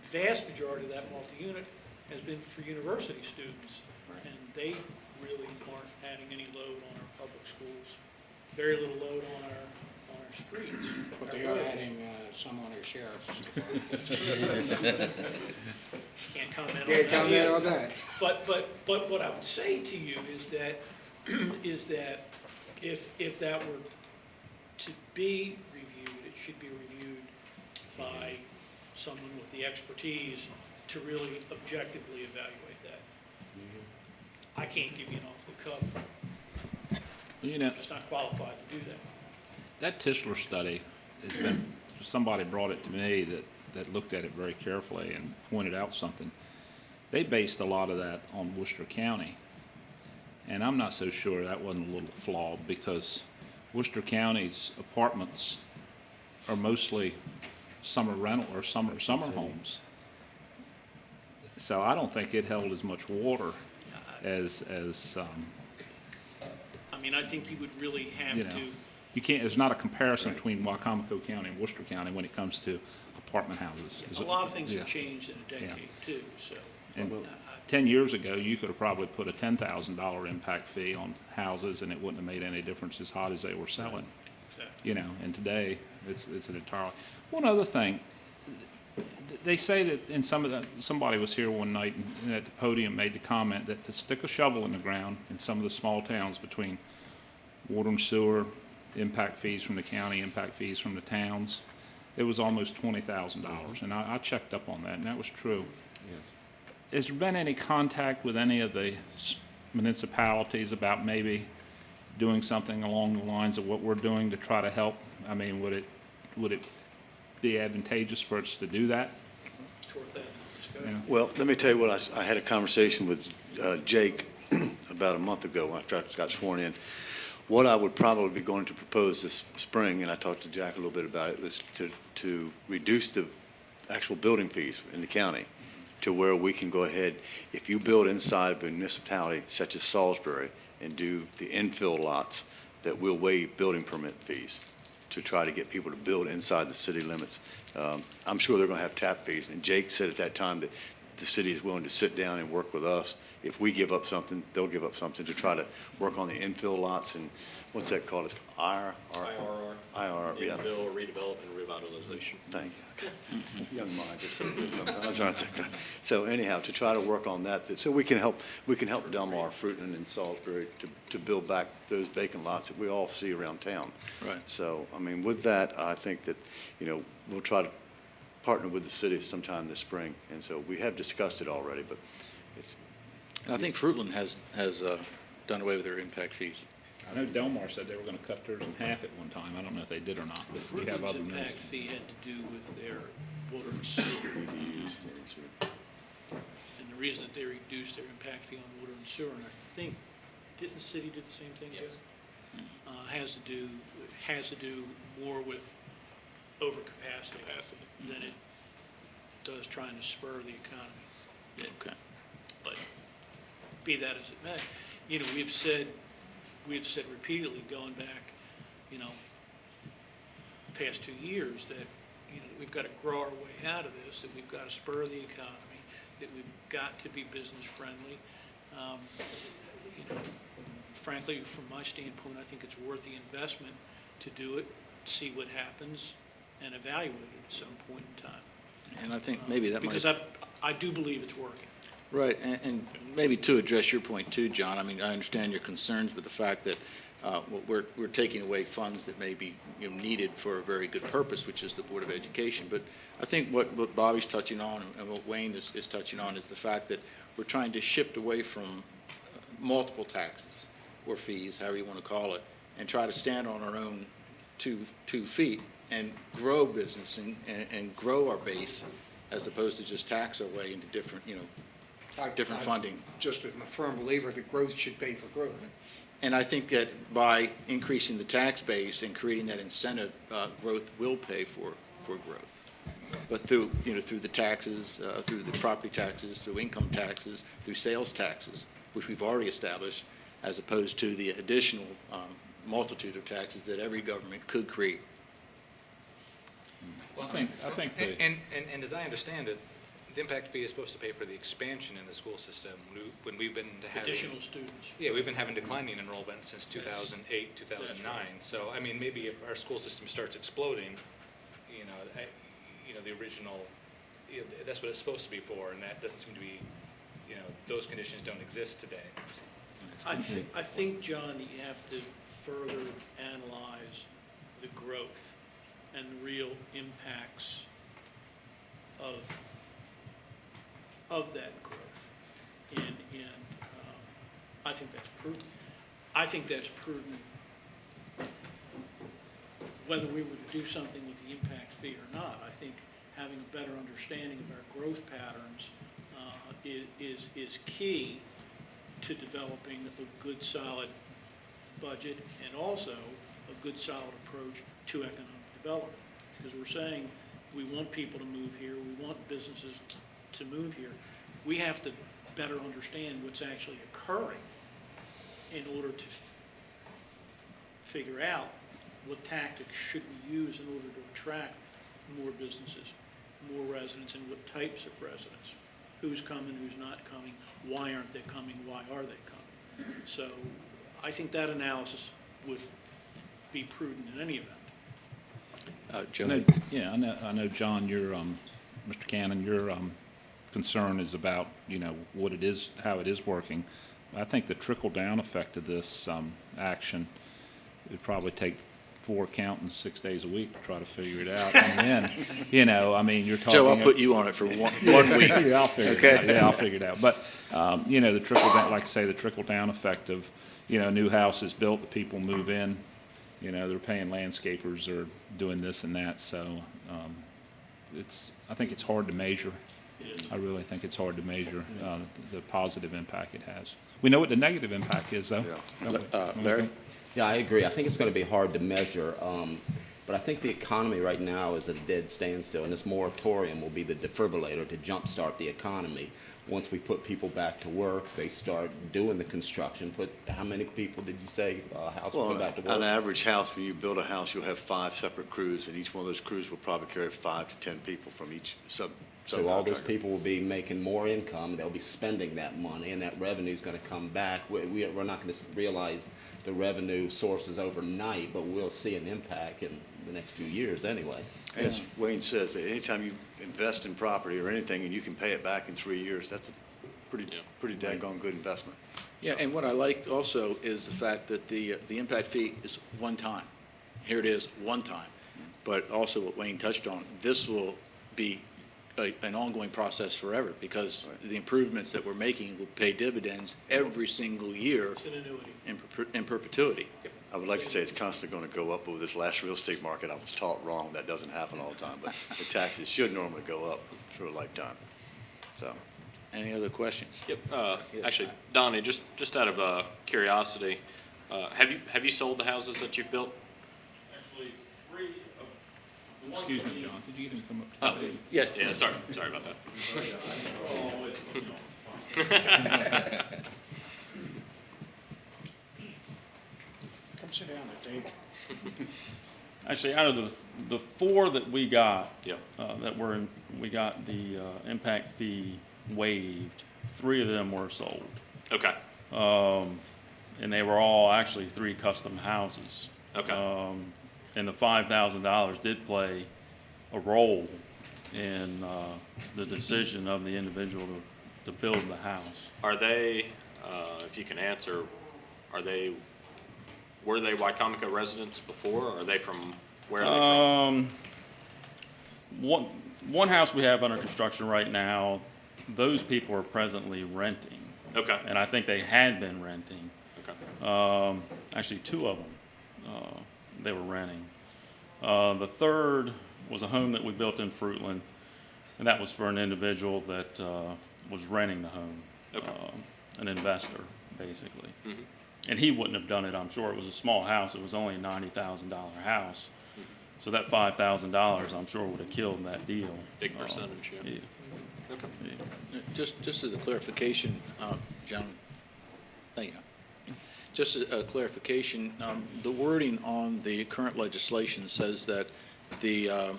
vast majority of that multi-unit has been for university students, and they really aren't adding any load on our public schools, very little load on our streets.
But
our
they are
roads.
adding some on their sheriffs.
Can't comment on that.
Can't comment
either.
on that.
But what I would say to you is that, if that were to be reviewed, it should be reviewed by someone with the expertise to really objectively evaluate that. I can't give you an off-the-cuff,
You know,
I'm just not qualified to do that.
that Tischler study has been, somebody brought it to me that looked at it very carefully and pointed out something. They based a lot of that on Worcester County. And I'm not so sure that wasn't a little flawed, because Worcester County's apartments are mostly summer rental or summer homes. So I don't think it held as much water as
I mean, I think you would really have
you know,
to,
you can't, there's not a comparison between Wycomico County and Worcester County when it comes to apartment houses.
a lot of things
Yeah.
have changed in a decade too, so.
And 10 years ago, you could have probably put a $10,000 impact fee on houses, and it wouldn't have made any difference as hot as they were selling.
Exactly.
You know, and today, it's an entirely. One other thing, they say that in some of the, somebody was here one night and at the podium made the comment that to stick a shovel in the ground in some of the small towns between water and sewer, impact fees from the county, impact fees from the towns, it was almost $20,000. And I checked up on that, and that was true. Has there been any contact with any of the municipalities about maybe doing something along the lines of what we're doing to try to help? I mean, would it be advantageous for us to do that?
It's worth that discussion.
Yeah.
Well, let me tell you what, I had a conversation with Jake about a month ago after I got sworn in. What I would probably be going to propose this spring, and I talked to Jack a little bit about it, was to reduce the actual building fees in the county to where we can go ahead, if you build inside a municipality such as Salisbury and do the infill lots, that we'll waive building permit fees to try to get people to build inside the city limits. I'm sure they're going to have tap fees, and Jake said at that time that the city is willing to sit down and work with us. If we give up something, they'll give up something to try to work on the infill lots and, what's that called? It's IRR? IRR, yeah.
Infill, redevelopment, and revitalization.
Thank you. Okay. Young mind, just so good sometimes. So anyhow, to try to work on that, so we can help Delmar, Fruitland, and Salisbury to build back those vacant lots that we all see around town.
Right.
So, I mean, with that, I think that, we'll try to partner with the city sometime this spring. And so we have discussed it already, but it's.
And I think Fruitland has done away with their impact fees.
I know Delmar said they were gonna cut theirs in half at one time. I don't know if they did or not, but we have
Fruitland's
other
impact
ones.
fee had to do with their water and sewer. And the reason that they reduced their impact fee on water and sewer, and I think, didn't the city do the same thing, Joe? Has to do more with overcapacity than it does trying to spur the economy.
Okay.
But be that as it may, we've said repeatedly going back, past 2 years that, we've got to grow our way out of this, that we've got to spur the economy, that we've got to be business friendly. Frankly, from my standpoint, I think it's worth the investment to do it, see what happens, and evaluate it at some point in time.
And I think maybe that might.
Because I do believe it's working.
Right, and maybe to address your point too, John, I mean, I understand your concerns with the fact that we're taking away funds that may be needed for a very good purpose, which is the Board of Education. But I think what Bobby's touching on and what Wayne is touching on is the fact that we're trying to shift away from multiple taxes or fees, however you want to call it, and try to stand on our own two feet and grow business and grow our base as opposed to just tax our way into different, different funding.
Just am a firm believer that growth should pay for growth.
And I think that by increasing the tax base and creating that incentive, growth will pay for growth. But through the taxes, through the property taxes, through income taxes, through sales taxes, which we've already established, as opposed to the additional multitude of taxes that every government could create.
Well,
I think
and as I understand it, the impact fee is supposed to pay for the expansion in the school system when we've been having.
Additional students.
Yeah, we've been having declining enrollment since 2008, 2009. So, I mean, maybe if our school system starts exploding, the original, that's what it's supposed to be for, and that doesn't seem to be, those conditions don't exist today.
I think, John, that you have to further analyze the growth and the real impacts of that growth. And I think that's prudent. I think that's prudent whether we were to do something with the impact fee or not. I think having a better understanding of our growth patterns is key to developing a good, solid budget and also a good, solid approach to economic development. Because we're saying we want people to move here, we want businesses to move here. We have to better understand what's actually occurring in order to figure out what tactics should we use in order to attract more businesses, more residents, and what types of residents. Who's coming, who's not coming, why aren't they coming, why are they coming? So I think that analysis would be prudent in any event.
Joe?
I know, John, your, Mr. Cannon, your concern is about, what it is, how it is working. I think the trickle-down effect of this action would probably take 4 accountants 6 days a week to try to figure it out. And then, I mean, you're talking.
Joe, I'll put you on it for one week.
Yeah, I'll figure it out. Yeah, I'll figure it out. But, the trickle-down, like I say, the trickle-down effect of, new house is built, the people move in, they're paying landscapers or doing this and that. So I think it's hard to measure. I really think it's hard to measure the positive impact it has. We know what the negative impact is, though.
Yeah. Larry?
Yeah, I agree. I think it's going to be hard to measure, but I think the economy right now is at a dead standstill, and this moratorium will be the defibrillator to jumpstart the economy. Once we put people back to work, they start doing the construction. How many people did you say house will put back to work?
An average house, when you build a house, you'll have 5 separate crews, and each one of those crews will probably carry 5 to 10 people from each
So all those people will be making more income, they'll be spending that money, and that revenue's gonna come back. We're not gonna realize the revenue sources overnight, but we'll see an impact in the next few years anyway.
As Wayne says, anytime you invest in property or anything and you can pay it back in 3 years, that's a pretty daggone good investment.
Yeah, and what I like also is the fact that the impact fee is one time. Here it is, one time. But also what Wayne touched on, this will be an ongoing process forever, because the improvements that we're making will pay dividends every single year
It's an annuity.
in perpetuity.
I would like to say it's constantly going to go up, but with this last real estate market, I was taught wrong. That doesn't happen all the time, but the taxes should normally go up through a lifetime. So,
Any other questions?
Yep.
Yes.
Actually, Donnie, just out of curiosity, have you sold the houses that you've built?
Actually, excuse me, John, did you even come up to
Oh, yes.
Yeah, sorry about that.
Come sit down there, Dave.
Actually, out of the four that we got,
Yep.
we got the impact fee waived, 3 of them were sold.
Okay.
And they were all actually 3 custom houses.
Okay.
And the $5,000 did play a role in the decision of the individual to build the house.
Are they, if you can answer, were they Wycomico residents before, or are they from, where are they from?
One house we have under construction right now, those people are presently renting.
Okay.
And I think they had been renting.
Okay.
Actually, 2 of them, they were renting. The third was a home that we built in Fruitland, and that was for an individual that was renting the home.
Okay.
An investor, basically.
Mhm.
And he wouldn't have done it, I'm sure. It was a small house. It was only a $90,000 house. So that $5,000, I'm sure, would have killed that deal.
Big percentage, yeah.
Yeah.
Okay.
Yeah.
Just as a clarification, gentlemen, thank you. Just a clarification, the wording on the current legislation says that the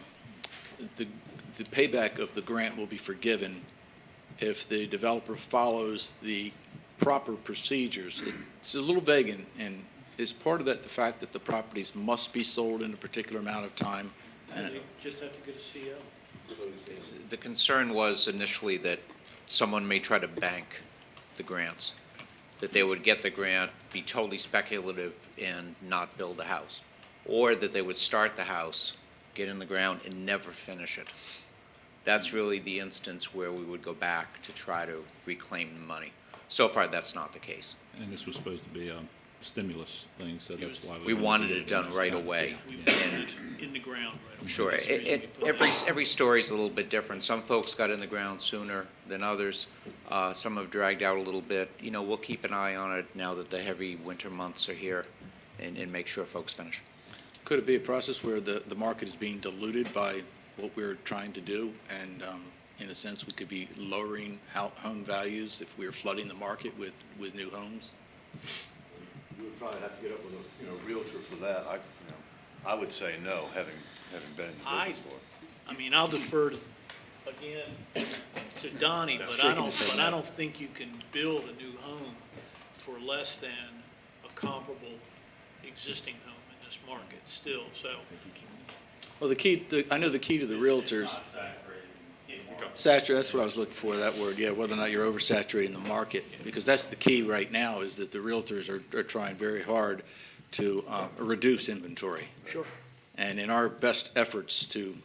payback of the grant will be forgiven if the developer follows the proper procedures. It's a little vague, and is part of that the fact that the properties must be sold in a particular amount of time?
They just have to get a CO.
The concern was initially that someone may try to bank the grants, that they would get the grant, be totally speculative, and not build the house, or that they would start the house, get in the ground, and never finish it. That's really the instance where we would go back to try to reclaim the money. So far, that's not the case.
And this was supposed to be a stimulus thing, so that's why.
We wanted it done right away.
We wanted it in the ground right away.
Sure.
That's the reason we put it out.
Every story's a little bit different. Some folks got in the ground sooner than others. Some have dragged out a little bit. You know, we'll keep an eye on it now that the heavy winter months are here and make sure folks finish.
Could it be a process where the market is being diluted by what we're trying to do? And in a sense, we could be lowering home values if we were flooding the market with new homes?
you would probably have to get up with a realtor for that. I would say no, having been in the business for it.
I mean, I'll defer again to Donnie, but I don't think you can build a new home for less than a comparable existing home in this market still, so.
Well, I know the key to the realtors. That's what I was looking for, that word, yeah, whether or not you're oversaturating the market, because that's the key right now, is that the realtors are trying very hard to reduce inventory.
Sure.
And in our best efforts to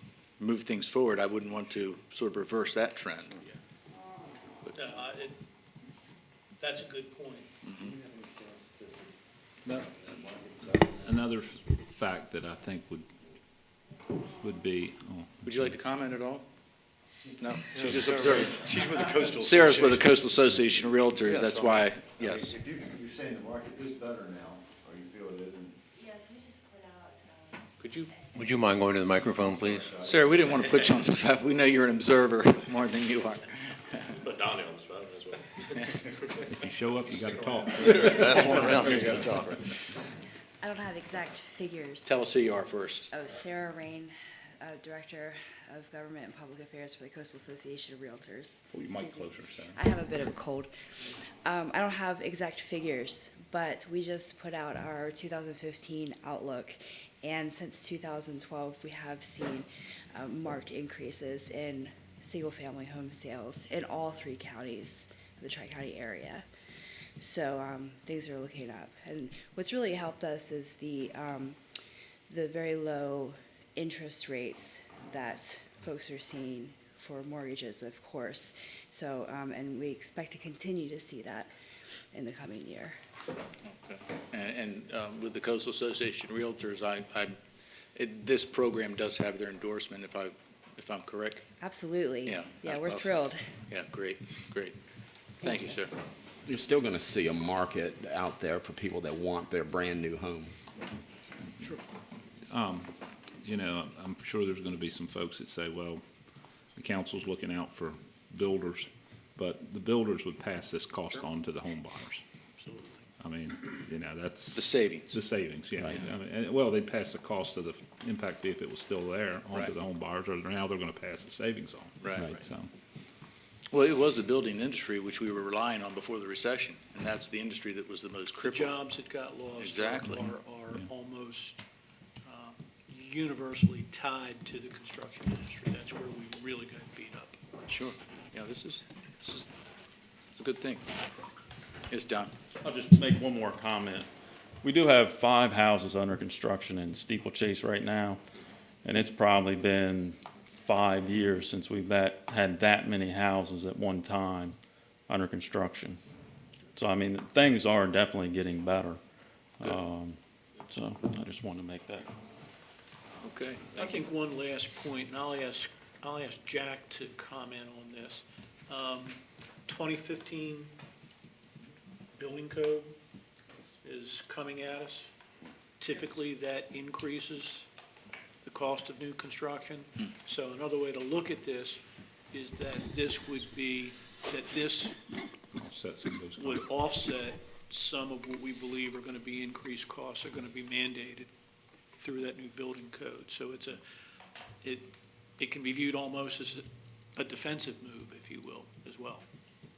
move things forward, I wouldn't want to sort of reverse that trend.
That's a good point.
Another fact that I think would be.
Would you like to comment at all? No, she's just observing.
She's with the Coastal
Sarah's with the Coastal Association of Realtors,
Yes,
that's
so,
why,
I mean,
yes.
If you're saying the market is better now, or you feel it isn't,
Yes, we just put out.
Could you?
Would you mind going to the microphone, please?
Sarah, we didn't want to put you on the spot. We know you're an observer more than you are.
Put Donnie on the spot as well.
If you show up, you got to talk.
that's one around here, you gotta talk.
I don't have exact figures.
Tell us who you are first.
Oh, Sarah Rain, Director of Government and Public Affairs for the Coastal Association of Realtors.
Pull your mic
Excuse me.
closer, Sarah.
I have a bit of a cold. I don't have exact figures, but we just put out our 2015 outlook, and since 2012, we have seen marked increases in single-family home sales in all 3 counties of the Tri-County area. So things are looking up. And what's really helped us is the very low interest rates that folks are seeing for mortgages, of course. So, and we expect to continue to see that in the coming year.
Okay. And with the Coastal Association of Realtors, this program does have their endorsement, if I'm correct?
Absolutely.
Yeah.
Yeah, we're
awesome.
thrilled.
Yeah, great. Thank you, sir.
You're still going to see a market out there for people that want their brand-new home.
You know, I'm sure there's going to be some folks that say, well, the council's looking out for builders, but the builders would pass this cost on to the home buyers. I mean, you know, that's.
The savings.
The savings, yeah.
Right.
I mean, well, they'd pass the cost of the impact fee if it was still there onto
Right.
the home buyers, or now they're going to pass the savings on.
Right.
So,
Well, it was the building industry which we were relying on before the recession, and that's the industry that was the most
The
crippled.
jobs that got lost
Exactly.
are almost universally tied to the construction industry. That's where we really got beat up.
Sure. Yeah, this is it's a good thing. Yes, Don.
I'll just make one more comment. We do have 5 houses under construction in Steeplechase right now, and it's probably been 5 years since we've had that many houses at one time under construction. So, I mean, things are definitely getting better. So I just wanted to make that.
Okay.
I think one last point, and I'll ask Jack to comment on this. 2015 building code is coming at us. Typically, that increases the cost of new construction. So another way to look at this is that this
Offset some of those
would
costs.
offset some of what we believe are going to be increased costs are going to be mandated through that new building code. So it can be viewed almost as a defensive move, if you will, as well.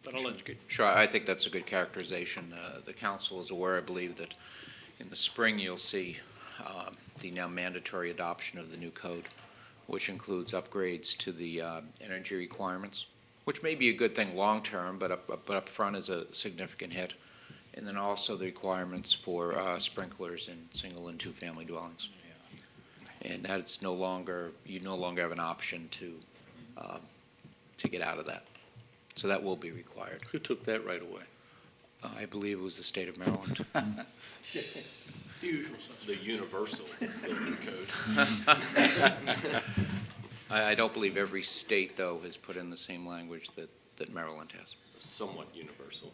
But I'll let you get.
Sure, I think that's a good characterization. The council is aware, I believe, that in the spring you'll see the now mandatory adoption of the new code, which includes upgrades to the energy requirements, which may be a good thing long-term, but up front is a significant hit. And then also the requirements for sprinklers in single and two-family dwellings. And that's no longer, you no longer have an option to get out of that. So that will be required.
Who took that right away?
I believe it was the state of Maryland.
The usual suspects.
The universal building code.
I don't believe every state, though, has put in the same language that Maryland has.
Somewhat universal.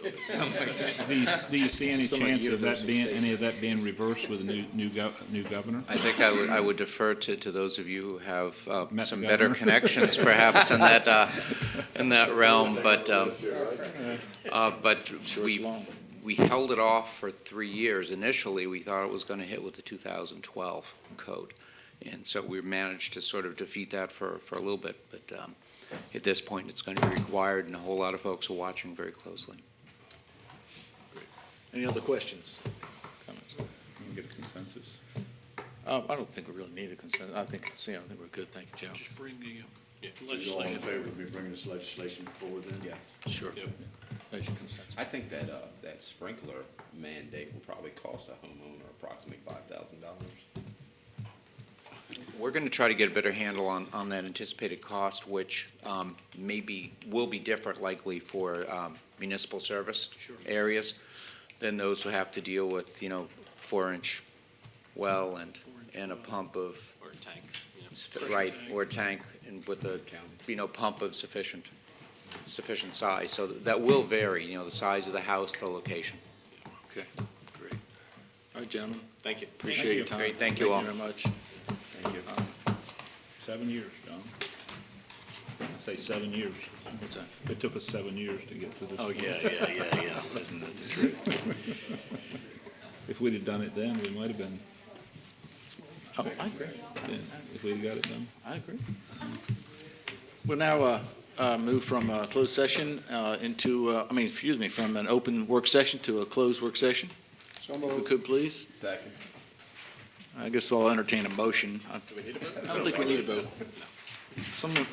Do you see any chance of that being, any of that being reversed with a new governor?
I think I would defer to those of you who have
Met
some
the
better
governor?
connections, perhaps, in that realm. But we held it off for 3 years. Initially, we thought it was going to hit with the 2012 code, and so we managed to sort of defeat that for a little bit. But at this point, it's going to be required, and a whole lot of folks are watching very closely.
Any other questions? Comments?
Get a consensus?
I don't think we really need a consensus. I think we're good. Thank you, Joe.
Just bring the
Is all in
legislation.
favor of me bringing this legislation forward then?
Yes.
Sure.
Yep.
There's your consensus.
I think that that sprinkler mandate will probably cost a homeowner approximately $5,000.
We're going to try to get a better handle on that anticipated cost, which will be different likely for municipal service areas than those who have to deal with, 4-inch well and a pump of,
Or a tank.
right, or a tank, and with a, pump of sufficient size. So that will vary, the size of the house, the location.
Okay, great. All right, gentlemen.
Thank you.
Appreciate your time.
Great, thank you all.
Thank you very much.
Thank you.
7 years, John. I say 7 years.
What's that?
It took us 7 years to get to this.
Oh,
point.
yeah. Isn't that the truth?
If we'd have done it then, we might have been
Oh, I agree.
Yeah, if we got it done.
I agree. We'll now move from closed session into, from an open work session to a closed work session. If we could, please.
Second.
I guess I'll entertain a motion. I don't think we need a vote. Someone,